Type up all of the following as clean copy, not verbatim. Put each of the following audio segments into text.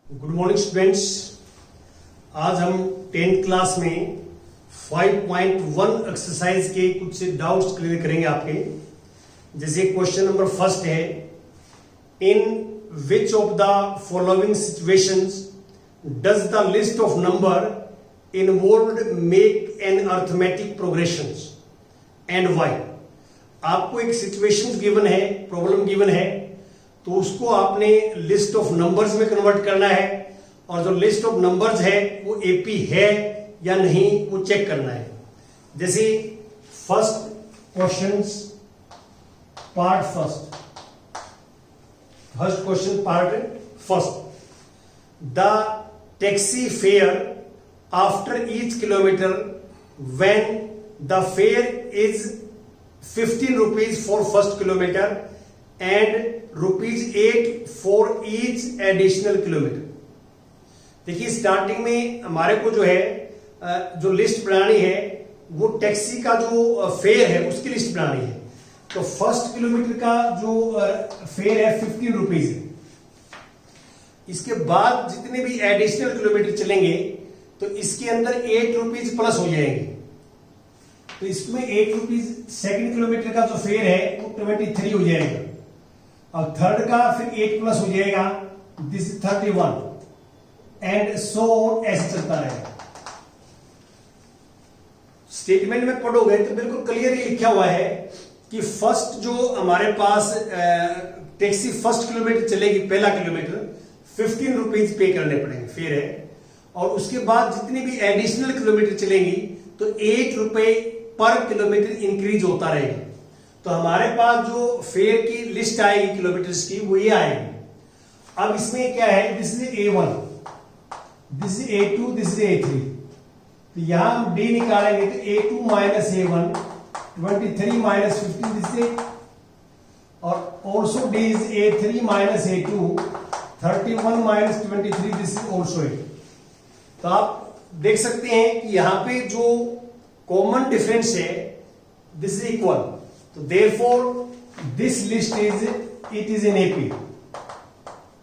Good morning students. आज हम 10th class में 5.1 एक्सरसाइज के कुछ डाउट्स क्लियर करेंगे आपके। जैसे क्वेश्चन नंबर फर्स्ट है, in which of the following situations does the list of number involved make an arithmetic progressions and why. आपको एक सिचुएशन गिवन है, प्रॉब्लम गिवन है, तो उसको आपने लिस्ट ऑफ नंबर्स में कन्वर्ट करना है और जो लिस्ट ऑफ नंबर्स है वो एपी है या नहीं वो चेक करना है। जैसे first questions part first question part first, the taxi fare after each kilometre when the fair is 15 rupees for first kilometre and ₹8 for each additional kilometre. देखिए स्टार्टिंग में हमारे को जो है जो लिस्ट बनानी है वो टैक्सी का जो फेयर है उसकी लिस्ट बनानी है। तो फर्स्ट किलोमीटर का जो फेयर है 15 रुपीज है। इसके बाद जितने भी एडिशनल किलोमीटर चलेंगे तो इसके अंदर 8 रुपीज प्लस हो जाएंगे। तो इसमें 8 रुपीज सेकेंड किलोमीटर का जो फेयर है वो 23 हो जाएगा और थर्ड का फिर 8 प्लस हो जाएगा, दिस 31 एंड सो ऐसे चलता रहेगा। स्टेटमेंट में पढ़ोगे तो बिल्कुल क्लियरली लिखा हुआ है कि फर्स्ट जो हमारे पास टैक्सी फर्स्ट किलोमीटर चलेगी, पहला किलोमीटर 15 रुपीज पे करने पड़ेंगे फेयर है, और उसके बाद जितनी भी एडिशनल किलोमीटर चलेंगी तो 8 रुपए पर किलोमीटर इंक्रीज होता रहेगा। तो हमारे पास जो फेयर की लिस्ट आएगी किलोमीटर्स की वो ये आएगी। अब इसमें क्या है, this is A1, this is A2, this is A3। तो यहां हम D निकालेंगे तो A2 minus A1 23 minus 15 this is, और also D is A3 minus A2 31 minus 23 this is also A। तो आप देख सकते हैं कि यहां पे जो कॉमन डिफरेंस है दिस इज इक्वल। तो therefore this list is it is in AP,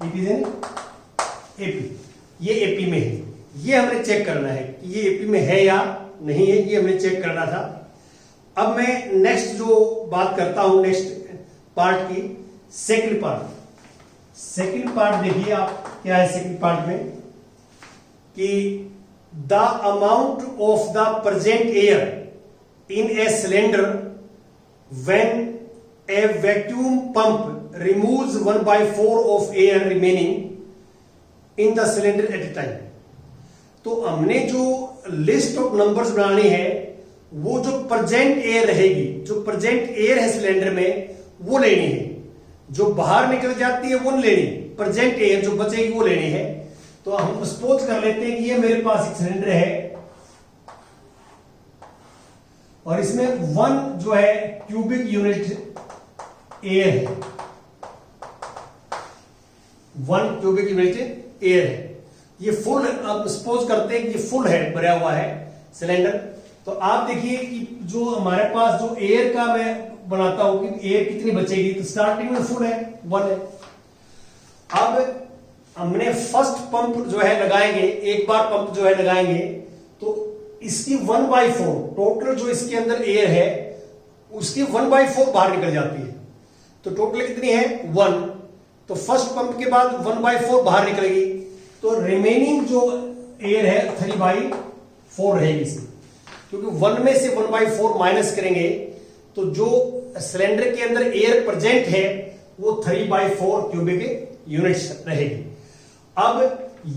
it is in AP। ये AP में है, ये हमने चेक करना है कि ये AP में है या नहीं है, ये हमने चेक करना था। अब मैं नेक्स्ट जो बात करता हूं नेक्स्ट पार्ट की, सेकंड पार्ट देखिए आप क्या है सेकंड पार्ट में कि the amount of the present air in a cylinder when a vacuum pump removes 1/4 of air remaining in the cylinder at a time। तो हमने जो लिस्ट ऑफ नंबर्स बनानी है वो जो प्रेजेंट एयर रहेगी, जो प्रेजेंट एयर है सिलेंडर में वो लेनी है, जो बाहर निकल जाती है वो नहीं लेनी, प्रेजेंट एयर जो बचेगी वो लेनी है। तो हम सपोज कर लेते हैं कि ये मेरे पास एक सिलेंडर है और इसमें 1 जो है क्यूबिक यूनिट एयर है, 1 क्यूबिक यूनिट एयर है। ये फुल, आप सपोज करते हैं कि ये फुल है, भरा हुआ है सिलेंडर। तो आप देखिए कि जो हमारे पास जो एयर का मैं बनाता हूं कि एयर कितनी बचेगी, तो स्टार्टिंग में फुल है 1 है। अब हमने फर्स्ट पंप जो है लगाएंगे, एक बार पंप जो है लगाएंगे तो इसकी 1/4 टोटल जो इसके अंदर एयर है उसकी 1/4 बाहर निकल जाती है। तो टोटल कितनी है 1। तो फर्स्ट पंप के बाद 1/4 बाहर निकलेगी, तो रिमेनिंग जो एयर है 3/4 रहेगी इसमें, क्योंकि 1 में से 1/4 माइनस करेंगे तो जो सिलेंडर के अंदर एयर प्रेजेंट है वो 3/4 क्यूबिक यूनिट्स रहेगी। अब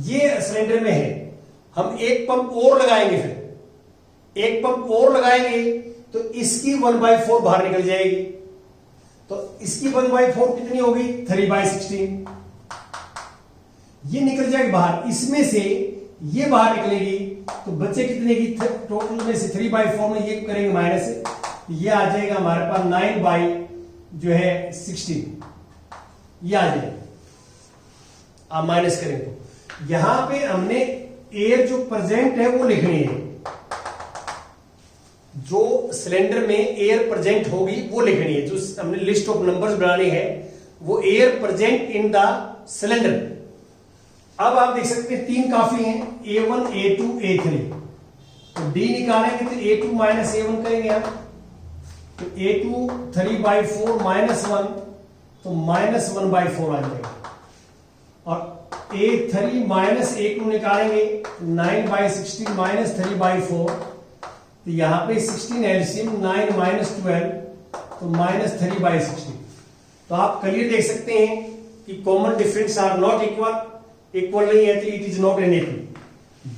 ये सिलेंडर में है, हम एक पंप और लगाएंगे, फिर एक पंप और लगाएंगे तो इसकी 1/4 बाहर निकल जाएगी। तो इसकी 1/4 कितनी होगी 3/16, ये निकल जाएगी बाहर। इसमें से ये बाहर निकलेगी तो बचे कितने की, टोटल में से 3/4 में ये करेंगे माइनस, ये आ जाएगा हमारे पास 9/16 ये आ जाएगा। आप माइनस करें तो यहां पे हमने एयर जो प्रेजेंट है वो लिखनी है, जो सिलेंडर में एयर प्रेजेंट होगी वो लिखनी है। जो हमने लिस्ट ऑफ नंबर्स बनानी है वो air present in the cylinder. अब आप देख सकते हैं 3 काफी हैं, A1 A2 A3। तो D निकालेंगे तो A2 माइनस A1 करेंगे आप, तो A2 3/4 -1 तो -1/4 आ जाएगा। और A3 माइनस A2 निकालेंगे 9/16 माइनस 3/4, तो यहां पे 16 एलसीएम 9 माइनस 12 तो -3/16। तो आप क्लियर देख सकते हैं कि common difference are not equal नहीं है, तो it is not an AP.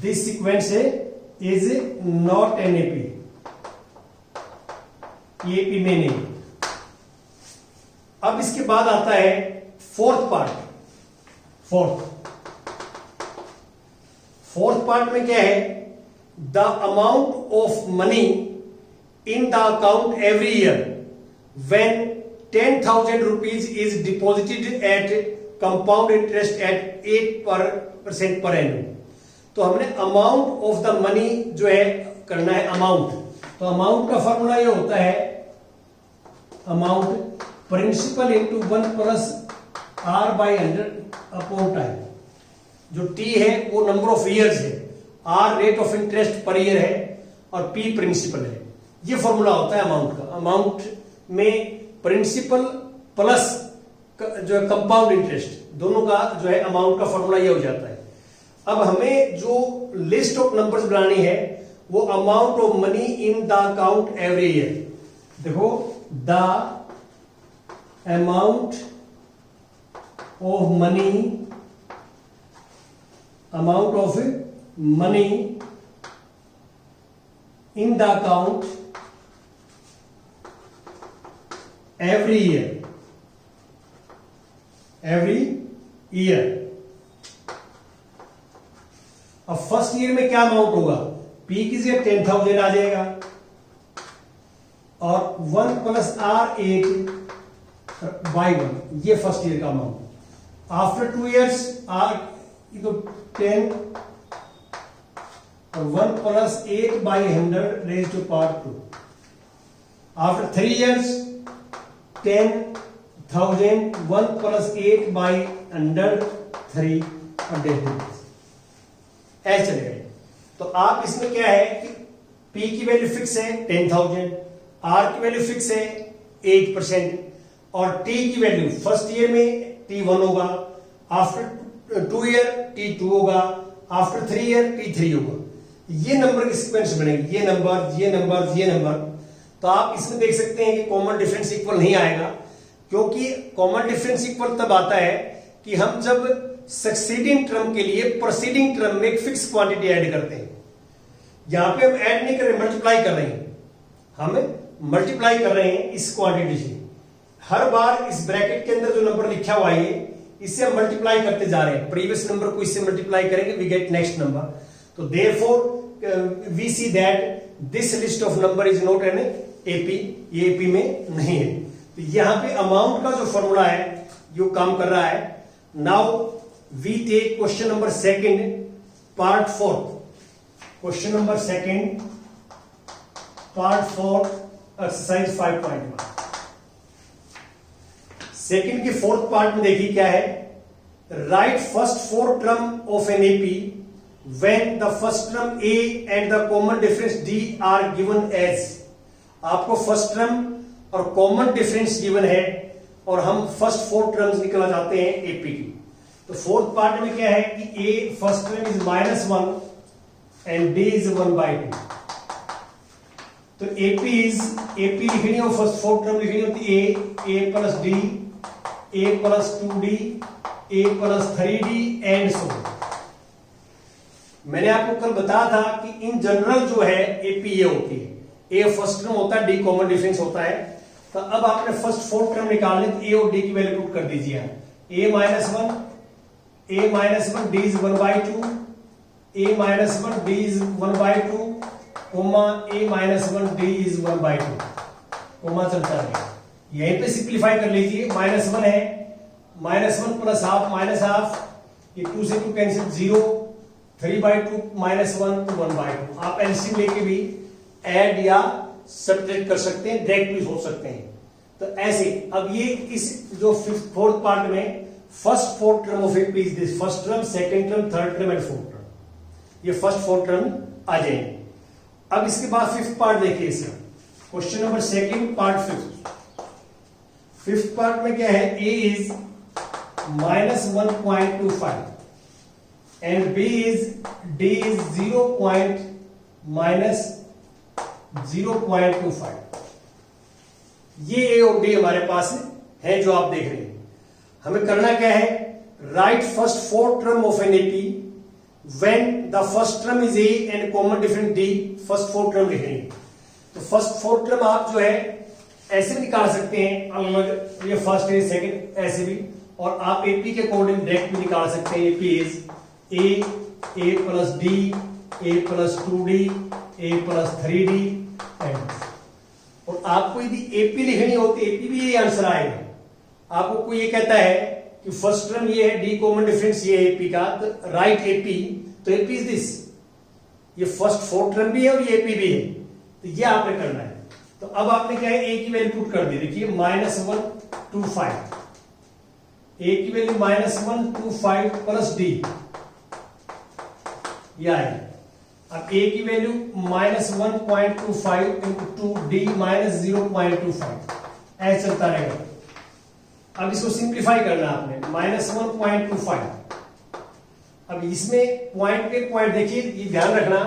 This sequence is not an AP, AP में नहीं। अब इसके बाद आता है फोर्थ पार्ट में क्या है, the amount of money in the account every year when 10,000 rupees is deposited at compound interest at 8% per annum। तो हमने अमाउंट ऑफ द मनी जो है करना है अमाउंट। तो अमाउंट का फॉर्मूला ये होता है amount principal into 1 plus R by 100 upon time. जो T है वो नंबर ऑफ ईयर्स है, R rate of interest per year है और P प्रिंसिपल है। ये फॉर्मूला होता है अमाउंट का। अमाउंट में प्रिंसिपल प्लस जो है कंपाउंड इंटरेस्ट, दोनों का जो है अमाउंट का फॉर्मूला ये हो जाता है। अब हमें जो लिस्ट ऑफ नंबर्स बनानी है वो amount of money in the account every year. देखो, the amount of money in the account every year। अब फर्स्ट ईयर में क्या अमाउंट होगा, P की जगह 10,000 आ जाएगा और 1 प्लस R 8/1, ये फर्स्ट ईयर का अमाउंट। आफ्टर 2 years R तो 10 और 1 plus 8/100 raise to power 2। After 3 years 10,000 1 plus 8/100 300 ऐसे चलेगा। तो आप इसमें क्या है कि P की वैल्यू फिक्स है 10,000, R की वैल्यू फिक्स है 8% और T की वैल्यू फर्स्ट ईयर में T1 होगा, आफ्टर 2 year T2 होगा, आफ्टर 3 year T3 होगा। ये नंबर के सीक्वेंस बनेंगे, ये नंबर। तो आप इसमें देख सकते हैं कि कॉमन डिफरेंस इक्वल नहीं आएगा, क्योंकि कॉमन डिफरेंस इक्वल तब आता है कि हम जब सक्सीडिंग टर्म के लिए प्रोसीडिंग टर्म में एक फिक्स क्वांटिटी ऐड करते हैं। यहां पे हम ऐड नहीं कर रहे, मल्टीप्लाई कर रहे हैं, हम मल्टीप्लाई कर रहे हैं इस क्वांटिटी से। हर बार इस ब्रैकेट के अंदर जो नंबर लिखा हुआ है इससे हम मल्टीप्लाई करते जा रहे हैं, प्रीवियस नंबर को इससे मल्टीप्लाई करेंगे, वी गेट नेक्स्ट नंबर। तो therefore we see that this list of number is not an AP, ये एपी में नहीं है। तो यहां पे अमाउंट का जो फॉर्मूला है जो काम कर रहा है। Now we take question number 2 part 4, question number 2 part 4 exercise 5.1। Second के फोर्थ पार्ट में देखिए क्या है, write first 4 term of an AP when the first term A and the common difference D are given as। आपको first term और common difference given है और हम फर्स्ट 4 टर्म्स निकलना चाहते हैं एपी की। तो फोर्थ पार्ट में क्या है कि A first term is -1 and D is 1/2। तो एपी लिखनी हो, फर्स्ट 4 टर्म लिखनी होती A plus D, A plus 2D, A plus 3D and so. मैंने आपको कल बताया था कि इन जनरल जो है एपी ये होती है, ए फर्स्ट टर्म होता है, डी कॉमन डिफरेंस होता है। तो अब आपने फर्स्ट 4 टर्म निकालने, तो ए और डी की वैल्यू पुट कर दीजिए। a -1 d is 1/2, a -1 d is 1/2, comma a -1 d is 1/2, comma चलता है। यहीं पे सिंप्लीफाई कर लीजिए, -1 है, -1 प्लस हाफ माइनस हाफ, ये 2 से 2 कैंसिल, 0, 3/2 -1 तो 1/2। आप एलसीएम लेके भी ऐड या सब्ट्रैक्ट कर सकते हैं, डायरेक्ट भी सोच सकते हैं। तो ऐसे अब ये इस जो 4th पार्ट में first fourth term of AP is this, first term, second term, third term and fourth term, ये फर्स्ट फोर्थ टर्म आ जाएंगे। अब इसके बाद फिफ्थ पार्ट देखिए इसका, question number second part fifth. Fifth part में क्या है, A is -1.25 and B is D is 0.25। ये ए और डी हमारे पास है जो आप देख रहे हैं। हमें करना क्या है, write first fourth term of an AP when the first term is A and common difference D, first fourth term लिख रहे हैं। तो फर्स्ट फोर्थ टर्म आप जो है ऐसे निकाल सकते हैं अलग अलग, ये फर्स्ट है सेकंड ऐसे भी, और आप एपी के अकॉर्डिंग डायरेक्ट भी निकाल सकते हैं। AP is a plus D, A plus 2d, A plus 3d and, और आपको यदि एपी लिखनी होती एपी भी ये आंसर आएगा। आपको कोई ये कहता है कि फर्स्ट टर्म ये है, डी कॉमन डिफरेंस ये है एपी का, तो राइट एपी, तो एपी इज दिस, ये फर्स्ट फोर्थ टर्म भी है और ये एपी भी है, तो ये आपने करना है। तो अब आपने क्या है, ए की वैल्यू पुट कर दी, देखिए -125, ए की वैल्यू -125 प्लस डी, यह है। अब ए की वैल्यू -1.25 इंटू 2d -0.25, ऐसे चलता रहेगा। अब इसको सिंप्लीफाई करना आपने, -1.25। अब इसमें पॉइंट पे पॉइंट देखिए, ये ध्यान रखना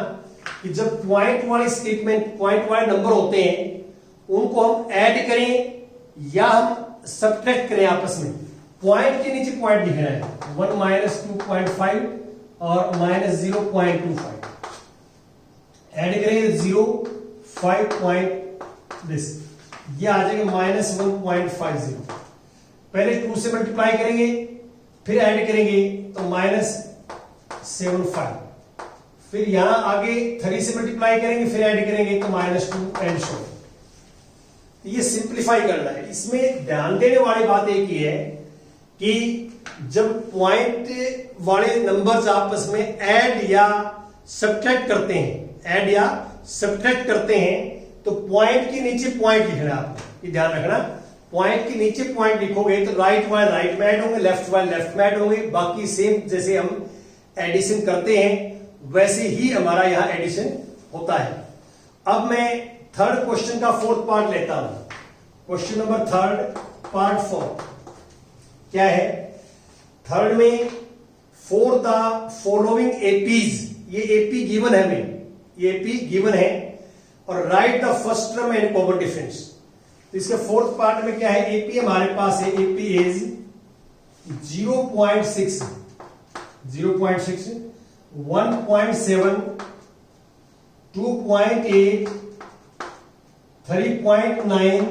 कि जब पॉइंट वाले स्टेटमेंट, पॉइंट वाले नंबर होते हैं, उनको हम ऐड करें या हम सब्ट्रैक्ट करें आपस में। पॉइंट के नीचे पॉइंट लिखना है, 1 -2.5 और -0.25, ऐड करेंगे 0.5 दिस, ये आ जाएगा -1.50। पहले 2 से मल्टीप्लाई करेंगे, फिर ऐड करेंगे तो -75, फिर यहां आगे 3 से मल्टीप्लाई करेंगे, फिर ऐड करेंगे तो -2 एंड सो। ये सिंप्लीफाई करना है। इसमें ध्यान देने वाली बात एक ही है कि जब पॉइंट वाले नंबर्स आपस में ऐड या सब्ट्रैक्ट करते हैं, ऐड या सब्ट्रैक्ट करते हैं, तो पॉइंट के नीचे पॉइंट लिखना है आपको, ये ध्यान रखना। पॉइंट के नीचे पॉइंट लिखोगे तो राइट वाले राइट में ऐड होंगे, लेफ्ट वाले लेफ्ट में ऐड होंगे, बाकी सेम जैसे हम एडिशन करते हैं वैसे ही हमारा यहां एडिशन होता है। अब मैं थर्ड क्वेश्चन का फोर्थ पार्ट लेता हूं, क्वेश्चन नंबर थर्ड पार्ट 4 क्या है, थर्ड में फॉर द फॉलोइंग एपीज, ये एपी गिवन है में, ये एपी गिवन है, और right the first term and common difference. तो इसके फोर्थ पार्ट में क्या है, एपी हमारे पास है, एपी इज 0.6, 1.7, 2.8, 3.9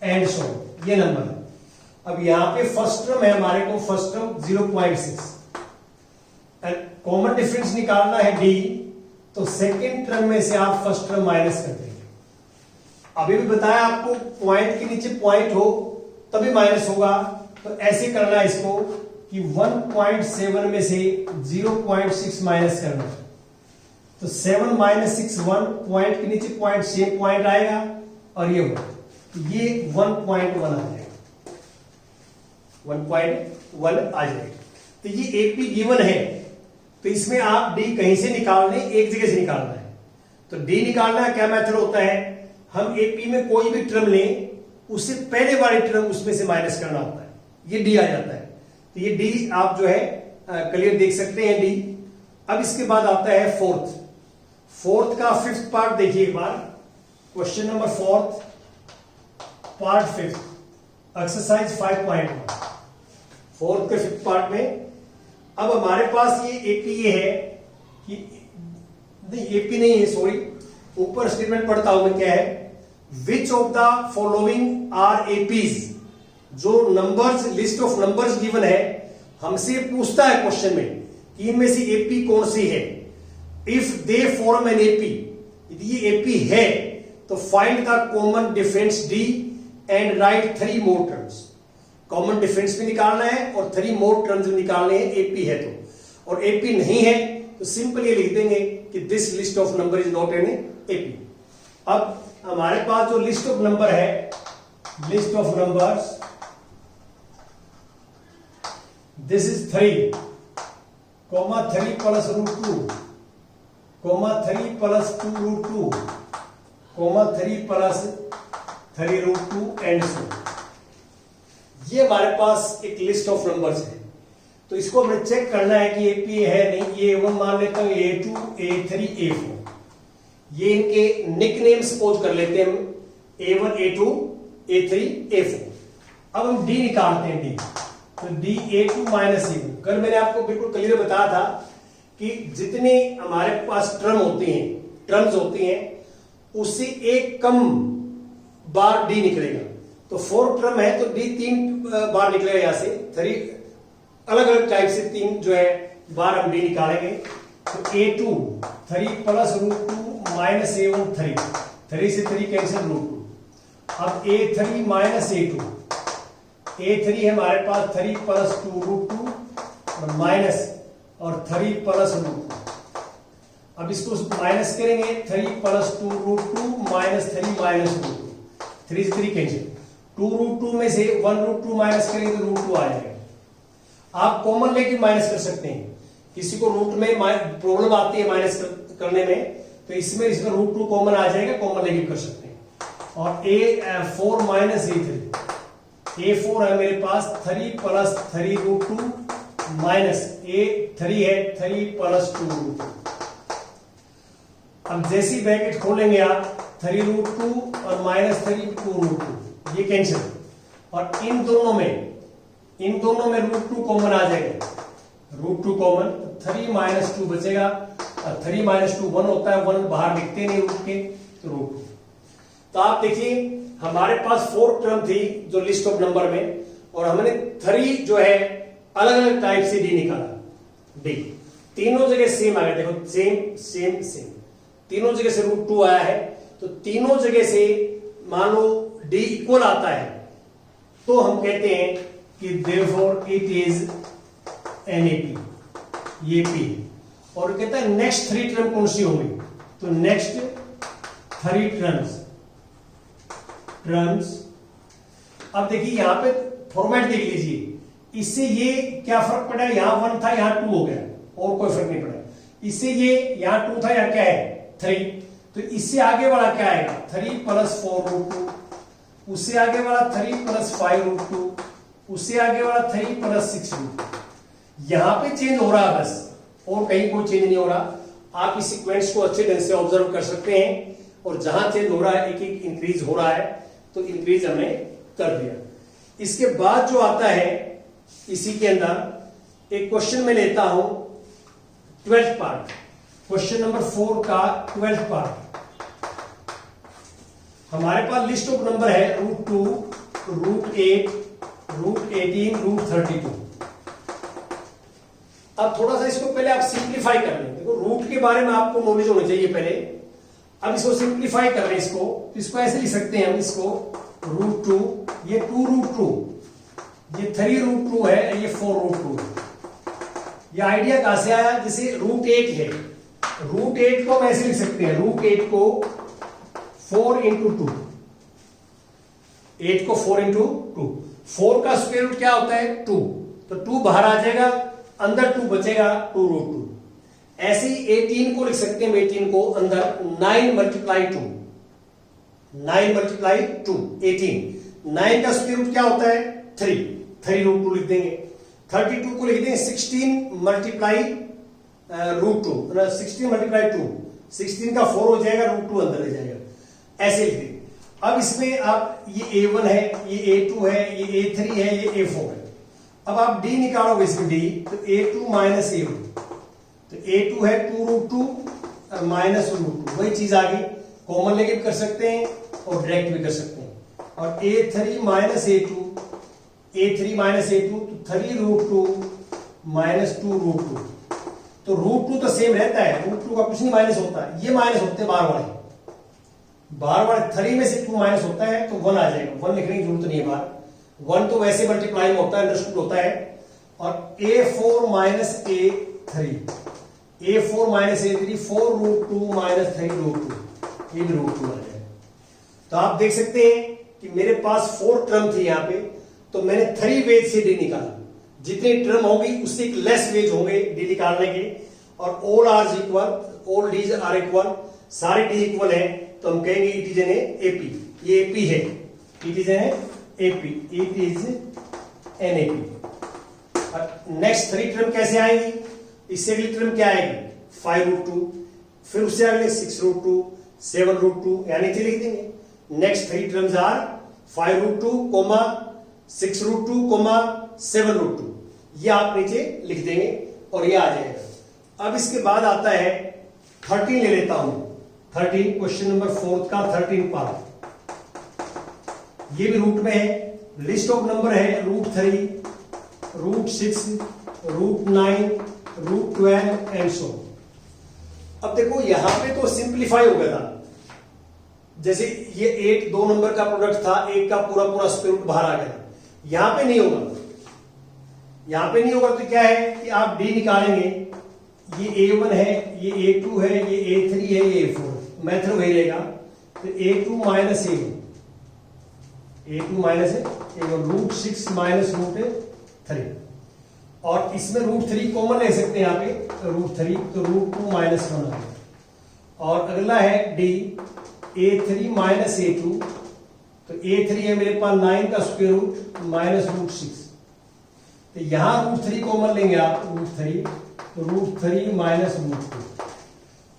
एंड सो, ये नंबर है। अब यहां पे फर्स्ट टर्म है हमारे को, फर्स्ट टर्म 0.6, कॉमन डिफरेंस निकालना है डी, तो सेकेंड टर्म में से आप फर्स्ट टर्म माइनस कर देंगे। अभी भी बताया आपको, पॉइंट के नीचे पॉइंट हो तभी माइनस होगा, तो ऐसे करना है इसको कि 1.7 में से 0.6 माइनस करना, तो 7 - 6 1, पॉइंट के नीचे पॉइंट सेम पॉइंट आएगा, और ये 1, ये 1.1 आ जाएगा, 1.1 आ जाएगा। तो ये एपी गिवन है, तो इसमें आप डी कहीं से निकालने, एक जगह से निकालना है। तो डी निकालना क्या मेथड होता है, हम एपी में कोई भी टर्म लें, उससे पहले वाली टर्म उसमें से माइनस करना होता है, ये डी आ जाता है। तो ये डी आप जो है क्लियर देख सकते हैं, डी। अब इसके बाद आता है फोर्थ, फोर्थ का फिफ्थ पार्ट देखिए एक बार, question number fourth part fifth, exercise 5.1, fourth के फिफ्थ पार्ट में। अब हमारे पास ये एपी ये है कि नहीं, एपी नहीं है, सॉरी, ऊपर स्टेटमेंट पढ़ता हूं मैं, क्या है, which of the following are APs, जो numbers, list of numbers given है, हमसे पूछता है क्वेश्चन में कि इनमें से एपी कौन सी है। If they form an AP, यदि ये एपी है तो find the common difference D and right 3 more terms. Common difference भी निकालना है और 3 मोर टर्म्स भी निकालने हैं, एपी है तो। और एपी नहीं है तो सिंपल ये लिख देंगे कि this list of number is not an AP. अब हमारे पास जो लिस्ट ऑफ नंबर है, list of numbers this is 3 comma 3 plus root 2 comma 3 plus 2 root 2 comma 3 plus 3 root 2 and so. ये हमारे पास एक लिस्ट ऑफ नंबर्स है। तो इसको हमें चेक करना है कि एपी है नहीं। ये A1 मान लेता हूं, A2, A3, A4, ये इनके निकनेम सपोज कर लेते हैं हम, A1, A2, A3, A4। अब हम D निकालते हैं। D तो D A2 माइनस A1। कल मैंने आपको बिल्कुल क्लियर बताया था कि जितने हमारे पास टर्म्स होती हैं उससे एक कम बार D निकलेगा। तो 4 टर्म है तो D 3 बार निकलेगा। यहां से 3 अलग अलग टाइप से 3 जो है बार हम D निकालेंगे। तो A2 3 plus root 2 minus A1 3 से 3 कैंसिल रूट 2। अब A3 माइनस A2, A3 है हमारे पास 3 प्लस 2 रूट 2 और माइनस और 3 प्लस रूट 2। अब इसको माइनस करेंगे, 3 plus 2 root 2 minus 3 minus root 2, 3 से 3 कैंसिल। 2 रूट 2 में से 1 रूट 2 माइनस करेंगे तो रूट 2 आ जाएगा। आप कॉमन लेके माइनस कर सकते हैं। किसी को रूट में प्रॉब्लम आती है माइनस करने में, तो इसमें रूट 2 कॉमन आ जाएगा, कॉमन लेके कर सकते हैं। और A4 माइनस A4 है मेरे पास 3 प्लस 3 रूट 2 माइनस A3 है 3 प्लस 2 रूट 2। अब जैसी ब्रैकेट खोलेंगे आप 3 रूट 2 और माइनस 3 2 रूट 2, ये कैंसिल। और इन दोनों में रूट 2 कॉमन आ जाएगा, रूट 2 कॉमन, तो 3 माइनस 2 बचेगा। और 3 माइनस 2 1 होता है, 1 बाहर दिखते नहीं रूट के, तो रूट 2। तो आप देखिए हमारे पास 4 टर्म थी जो लिस्ट ऑफ नंबर में, और हमने 3 जो है अलग अलग टाइप से D निकाला। D तीनों जगह सेम आ गया, देखो सेम सेम सेम, तीनों जगह से रूट 2 आया है। तो तीनों जगह से मान लो D इक्वल आता है तो हम कहते हैं कि therefore it is NAP, ये P है। और कहता है नेक्स्ट 3 टर्म कौन सी होंगी, तो नेक्स्ट 3 टर्म्स। अब देखिए यहां पे फॉर्मेट देख लीजिए, इससे ये क्या फर्क पड़ा, यहां 1 था यहां 2 हो गया, और कोई फर्क नहीं पड़ा। इससे ये यहां 2 था, यहां क्या है 3, तो इससे आगे वाला क्या आएगा 3 प्लस 4 रूट 2, उससे आगे वाला 3 प्लस 5 रूट 2, उससे आगे वाला 3 प्लस 6 रूट 2। यहां पे चेंज हो रहा है बस, और कहीं कोई चेंज नहीं हो रहा। आप इस सीक्वेंस को अच्छे ढंग से ऑब्जर्व कर सकते हैं, और जहां चेंज हो रहा है एक एक इंक्रीज हो रहा है, तो इंक्रीज हमने कर दिया। इसके बाद जो आता है इसी के अंदर एक क्वेश्चन में लेता हूं 12th पार्ट, क्वेश्चन नंबर 4 का 12th पार्ट। हमारे पास लिस्ट ऑफ नंबर है रूट 2, रूट 8, रूट 18, रूट 32। अब थोड़ा सा इसको पहले आप सिंप्लीफाई कर लें। देखो रूट के बारे में आपको नॉलेज होनी चाहिए पहले। अब इसको सिंप्लीफाई कर रहे हैं, इसको ऐसे लिख सकते हैं हम, इसको रूट 2, ये 2 रूट 2, ये 3 रूट 2 है, ये 4 रूट 2 है। ये आइडिया कहां से आया, जैसे रूट 8 है, रूट 8 को हम ऐसे लिख सकते हैं, रूट 8 को 4 इंटू 2, 8 को 4 इंटू 2, 4 का स्क्वायर रूट क्या होता है 2, तो 2 बाहर आ जाएगा, अंदर 2 बचेगा, 2 रूट 2। ऐसे ही 18 को लिख सकते हैं, 18 को अंदर 9 मल्टीप्लाई 2, 9 मल्टीप्लाई 2 18, 9 का स्क्वायर रूट क्या होता है 3, 3 रूट 2 लिख देंगे। 32 को लिख देंगे 16 मल्टीप्लाई रूट 2, 16 मल्टीप्लाई 2, 16 का 4 हो जाएगा, रूट 2 अंदर ले जाएगा, ऐसे लिख देंगे। अब इसमें आप ये A1 है, ये A2 है, ये A3 है, ये A4 है। अब आप D निकालोगे इसमें D, तो A2 माइनस A1, तो A2 है 2 रूट 2 माइनस रूट 2, वही चीज आ गई। कॉमन लेके भी कर सकते हैं और डायरेक्ट भी कर सकते हैं। और A3 minus A2, A3 minus A2, तो 3 रूट 2 माइनस 2 रूट 2, तो रूट 2 तो सेम रहता है, रूट 2 का कुछ नहीं माइनस होता, ये माइनस होते हैं बार बार 3 में से 2 माइनस होता है तो 1 आ जाएगा, 1 लिखने की जरूरत नहीं है बार, 1 तो वैसे मल्टीप्लाई में होता है, अंडरस्टूड होता है। और A4 minus A3, A4 minus A3, 4 root 2 minus 3 root 2, ये भी रूट 2 आ जाएगा। तो आप देख सकते हैं कि मेरे पास 4 टर्म थी यहां पे, तो मैंने 3 वेज से D निकाला। जितनी टर्म होगी उससे एक लेस वेज होंगे डी निकालने के, और all are equal, all Ds are equal, सारे डी इक्वल है, तो हम कहेंगे इट इज एन एपी, ये एपी है, it is an AP, it is an AP. Next 3 term कैसे आएंगी, इससे अगली टर्म क्या आएगी 5√2, फिर उससे अगले 6√2, 7√2, यानी नीचे लिख देंगे। नेक्स्ट 3 टर्म्स आर 5√2, 6√2, 7√2, ये आप नीचे लिख देंगे और ये आ जाएगा। अब इसके बाद आता है 13 ले लेता हूं, 13 क्वेश्चन नंबर 4 का 13 पार्ट, ये भी रूट में है, लिस्ट ऑफ नंबर है √3, √6, √9, √12 एंड सो। अब देखो यहां पे तो सिंप्लीफाई हो गया था, जैसे ये 8 2 नंबर का प्रोडक्ट था, एक का पूरा पूरा स्क्वायर रूट बाहर आ गया, यहां पे नहीं होगा, यहां पे नहीं होगा तो क्या है कि आप डी निकालेंगे, ये A1 है, ये A2 है, ये A3 है, ये A4, मेथड वही रहेगा, तो A2 minus A1, A2 minus A1, √6 minus √3, और इसमें √3 कॉमन ले सकते हैं यहाँ पे, √3, तो √2 माइनस 1 आ गया, और अगला है D A3 माइनस A2, तो A3 है मेरे पास 9 का स्क्वायर रूट माइनस √6, तो यहां √3 कॉमन लेंगे आप, √3, तो √3 माइनस √2,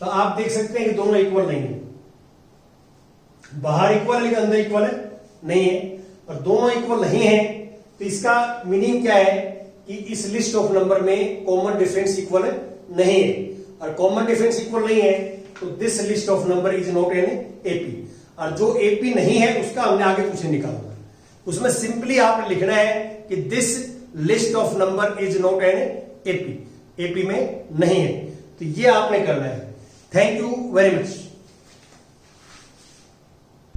तो आप देख सकते हैं कि दोनों इक्वल नहीं है, बाहर इक्वल है लेकिन अंदर इक्वल है नहीं है, और दोनों इक्वल नहीं है, तो इसका मीनिंग क्या है कि इस लिस्ट ऑफ नंबर में कॉमन डिफरेंस इक्वल नहीं है, और कॉमन डिफरेंस इक्वल नहीं है तो this list of number is not an AP, और जो एपी नहीं है उसका हमने आगे कुछ निकालना, उसमें सिंपली आप लिखना है कि this list of number is not an AP, AP में नहीं है, तो ये आपने करना है। Thank you very much.